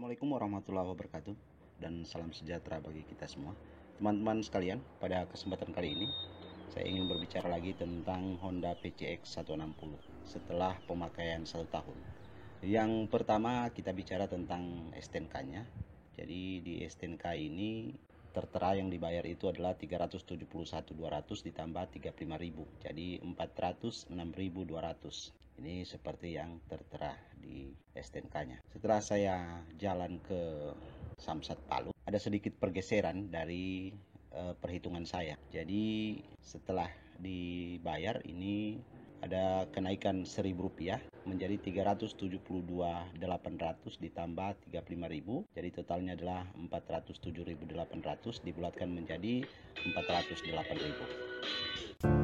Assalamualaikum warahmatullahi wabarakatuh dan salam sejahtera bagi kita semua. Teman-teman sekalian, pada kesempatan kali ini saya ingin berbicara lagi tentang Honda PCX 160 setelah pemakaian 1 tahun. Yang pertama kita bicara tentang STNK-nya. Jadi di STNK ini tertera yang dibayar itu adalah 371.200 ditambah 35.000. Jadi 406.200. Ini seperti yang tertera di STNK-nya. Setelah saya jalan ke Samsat Palu, ada sedikit pergeseran dari perhitungan saya. Jadi setelah dibayar ini ada kenaikan Rp1.000 menjadi 372.800 ditambah 35.000. Jadi totalnya adalah 407.800 dibulatkan menjadi 408.000.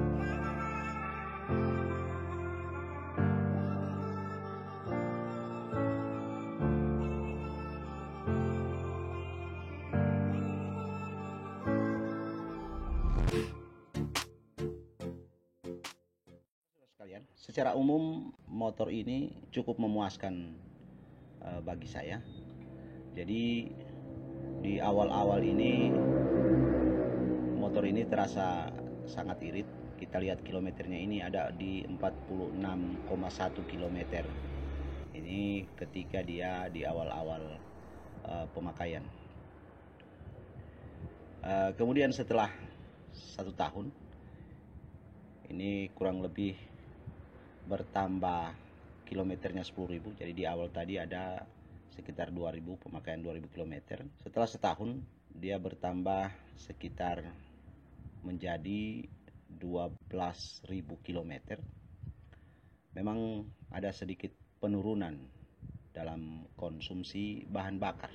Sekalian, secara umum motor ini cukup memuaskan bagi saya. Jadi di awal-awal ini motor ini terasa sangat irit. Kita lihat kilometernya ini ada di 46,1 km. Ini ketika dia di awal-awal pemakaian. Kemudian setelah 1 tahun ini kurang lebih bertambah kilometernya 10.000. Jadi di awal tadi ada sekitar 2.000, pemakaian 2.000 km. Setelah setahun dia bertambah sekitar menjadi 12.000 km. Memang ada sedikit penurunan dalam konsumsi bahan bakar.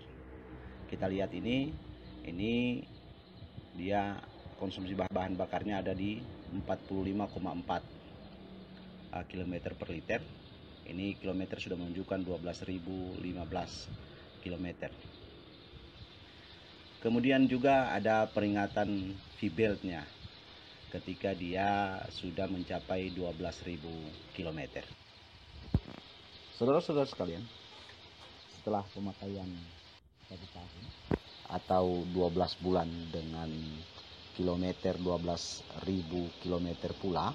Kita lihat ini dia konsumsi bahan bakarnya ada di 45,4 km per liter. Ini kilometer sudah menunjukkan 12.015 km. Kemudian juga ada peringatan V-beltnya ketika dia sudah mencapai 12.000 km. Saudara-saudara sekalian, setelah pemakaian 1 tahun atau 12 bulan dengan kilometer 12.000 km pula,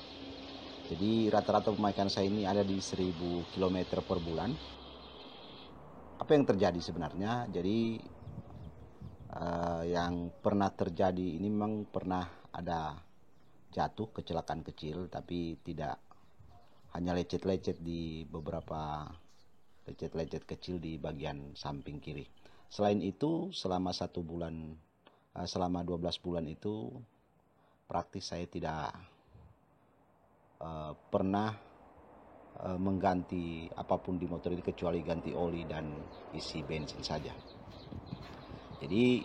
jadi rata-rata pemakaian saya ini ada di 1.000 km per bulan. Apa yang terjadi sebenarnya? Jadi yang pernah terjadi ini memang pernah ada jatuh, kecelakaan kecil, tapi tidak hanya lecet-lecet di beberapa lecet-lecet kecil di bagian samping kiri. Selain itu selama 12 bulan itu praktis saya tidak pernah mengganti apapun di motor ini kecuali ganti oli dan isi bensin saja. Jadi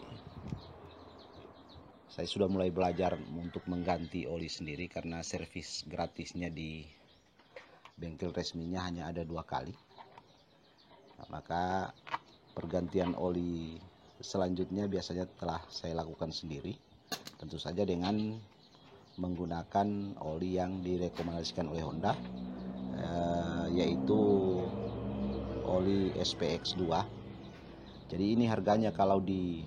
saya sudah mulai belajar untuk mengganti oli sendiri karena servis gratisnya di bengkel resminya hanya ada 2 kali. Maka pergantian oli selanjutnya biasanya telah saya lakukan sendiri, tentu saja dengan menggunakan oli yang direkomendasikan oleh Honda, yaitu oli SPX2. Jadi ini harganya kalau di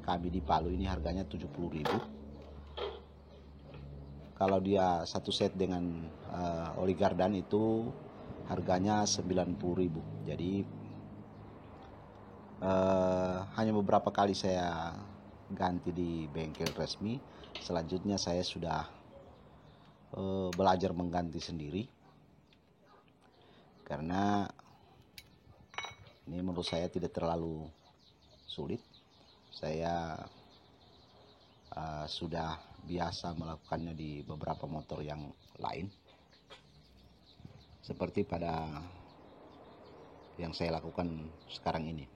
kami di Palu ini harganya 70.000. Kalau dia satu set dengan oli Gardan itu harganya 90.000. Jadi hanya beberapa kali saya ganti di bengkel resmi. Selanjutnya saya sudah belajar mengganti sendiri karena ini menurut saya tidak terlalu sulit. Saya sudah biasa melakukannya di beberapa motor yang lain, seperti pada yang saya lakukan sekarang ini.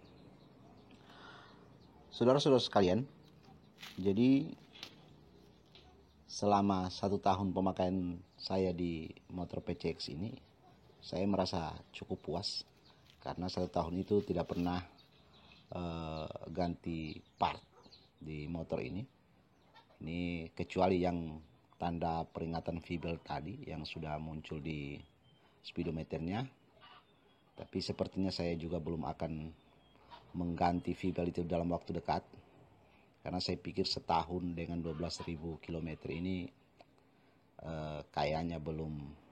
Saudara-saudara sekalian, jadi selama 1 tahun pemakaian saya di motor PCX ini, saya merasa cukup puas karena 1 tahun itu tidak pernah ganti part di motor ini. Ini kecuali yang tanda peringatan V-belt tadi yang sudah muncul di speedometernya. Tapi sepertinya saya juga belum akan mengganti VBL itu dalam waktu dekat, karena saya pikir setahun dengan 12.000 km ini kayaknya belum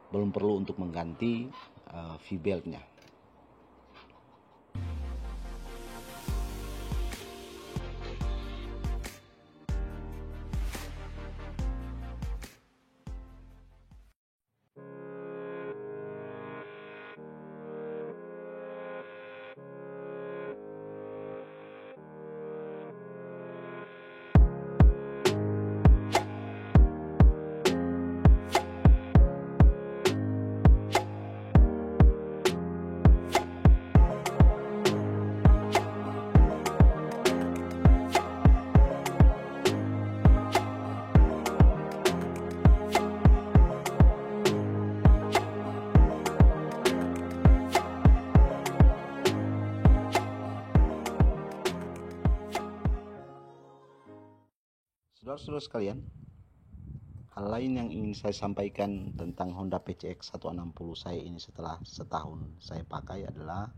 perlu untuk mengganti VBL-nya. Saudara-saudara sekalian, hal lain yang ingin saya sampaikan tentang Honda PCX 160 saya ini setelah setahun saya pakai adalah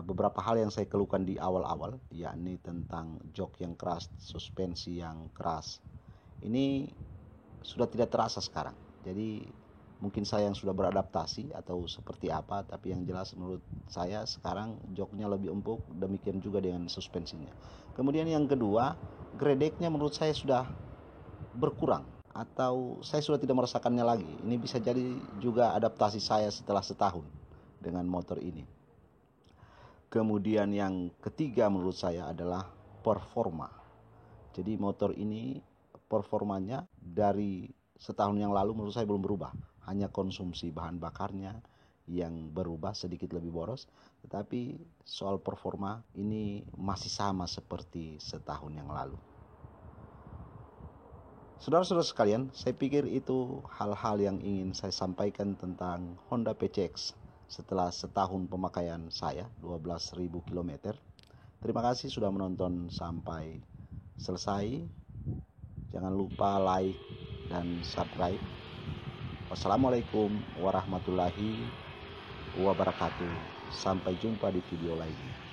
beberapa hal yang saya keluhkan di awal-awal, yakni tentang jok yang keras, suspensi yang keras. Ini sudah tidak terasa sekarang. Jadi mungkin saya yang sudah beradaptasi atau seperti apa, tapi yang jelas menurut saya sekarang joknya lebih empuk, demikian juga dengan suspensinya. Kemudian yang kedua, gredeknya menurut saya sudah berkurang atau saya sudah tidak merasakannya lagi. Ini bisa jadi juga adaptasi saya setelah setahun dengan motor ini. Kemudian yang ketiga menurut saya adalah performa. Jadi motor ini performanya dari setahun yang lalu menurut saya belum berubah. Hanya konsumsi bahan bakarnya yang berubah sedikit lebih boros. Tetapi soal performa ini masih sama seperti setahun yang lalu. Saudara-saudara sekalian, saya pikir itu hal-hal yang ingin saya sampaikan tentang Honda PCX setelah setahun pemakaian saya, 12.000 km. Terima kasih sudah menonton sampai selesai. Jangan lupa like dan subscribe. Wassalamualaikum warahmatullahi wabarakatuh. Sampai jumpa di video lainnya.